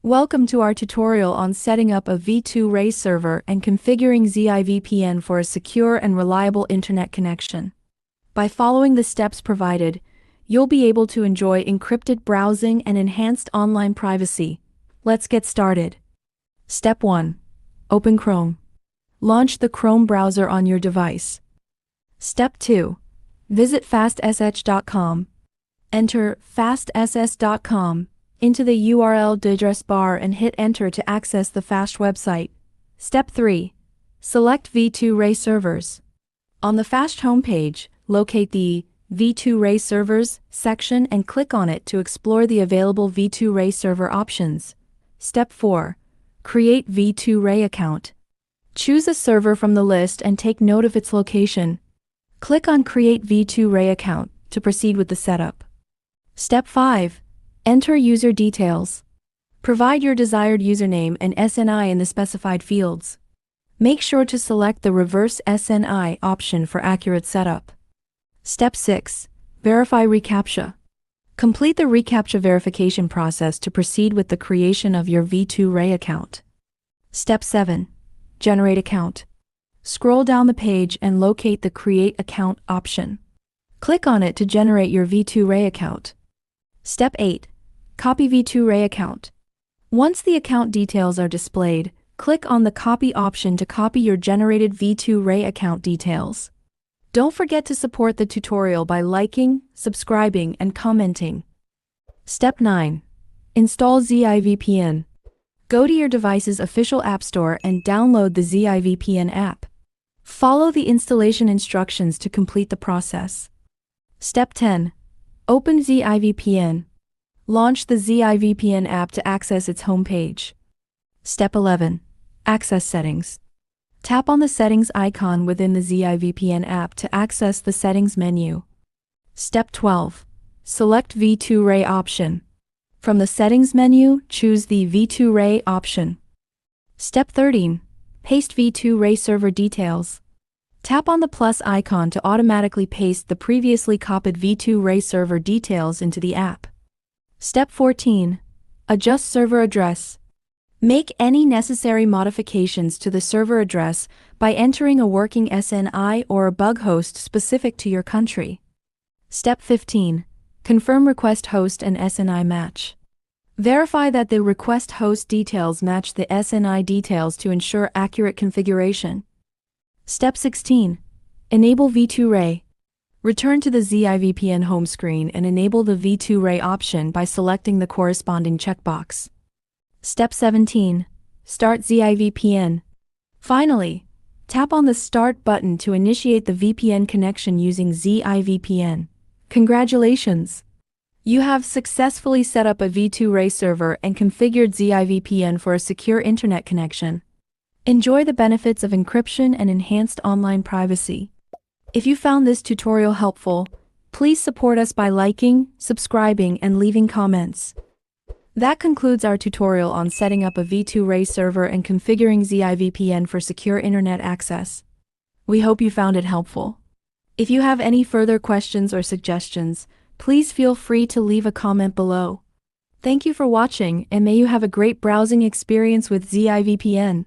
Welcome to our tutorial on setting up a V2Ray server and configuring ZI-VPN for a secure and reliable internet connection. By following the steps provided, you'll be able to enjoy encrypted browsing and enhanced online privacy. Let's get started. Step 1. Open Chrome. Launch the Chrome browser on your device. Step 2. Visit fastsh.com. Enter fastss.com into the URL address bar and hit enter to access the FAST website. Step 3. Select V2Ray servers. On the FAST homepage, locate the V2Ray servers section and click on it to explore the available V2Ray server options. Step 4. Create V2Ray account. Choose a server from the list and take note of its location. Click on Create V2Ray account to proceed with the setup. Step 5. Enter user details. Provide your desired username and SNI in the specified fields. Make sure to select the Reverse SNI option for accurate setup. Step 6. Verify reCAPTCHA. Complete the reCAPTCHA verification process to proceed with the creation of your V2Ray account. Step 7. Generate account. Scroll down the page and locate the Create Account option. Click on it to generate your V2Ray account. Step 8. Copy V2Ray account. Once the account details are displayed, click on the Copy option to copy your generated V2Ray account details. Don't forget to support the tutorial by liking, subscribing, and commenting. Step 9. Install ZI-VPN. Go to your device's official app store and download the ZI-VPN app. Follow the installation instructions to complete the process. Step 10. Open ZI-VPN. Launch the ZI-VPN app to access its homepage. Step 11. Access settings. Tap on the settings icon within the ZI-VPN app to access the settings menu. Step 12. Select V2Ray option. From the settings menu, choose the V2Ray option. Step 13. Paste V2Ray server details. Tap on the plus icon to automatically paste the previously copied V2Ray server details into the app. Step 14. Adjust server address. Make any necessary modifications to the server address by entering a working SNI or a bug host specific to your country. Step 15. Confirm request host and SNI match. Verify that the request host details match the SNI details to ensure accurate configuration. Step 16. Enable V2Ray. Return to the ZI-VPN home screen and enable the V2Ray option by selecting the corresponding checkbox. Step 17. Start ZI-VPN. Finally, tap on the Start button to initiate the VPN connection using ZI-VPN. Congratulations! You have successfully set up a V2Ray server and configured ZI-VPN for a secure internet connection. Enjoy the benefits of encryption and enhanced online privacy. If you found this tutorial helpful, please support us by liking, subscribing, and leaving comments. That concludes our tutorial on setting up a V2Ray server and configuring ZI-VPN for secure internet access. We hope you found it helpful. If you have any further questions or suggestions, please feel free to leave a comment below. Thank you for watching, and may you have a great browsing experience with ZI-VPN.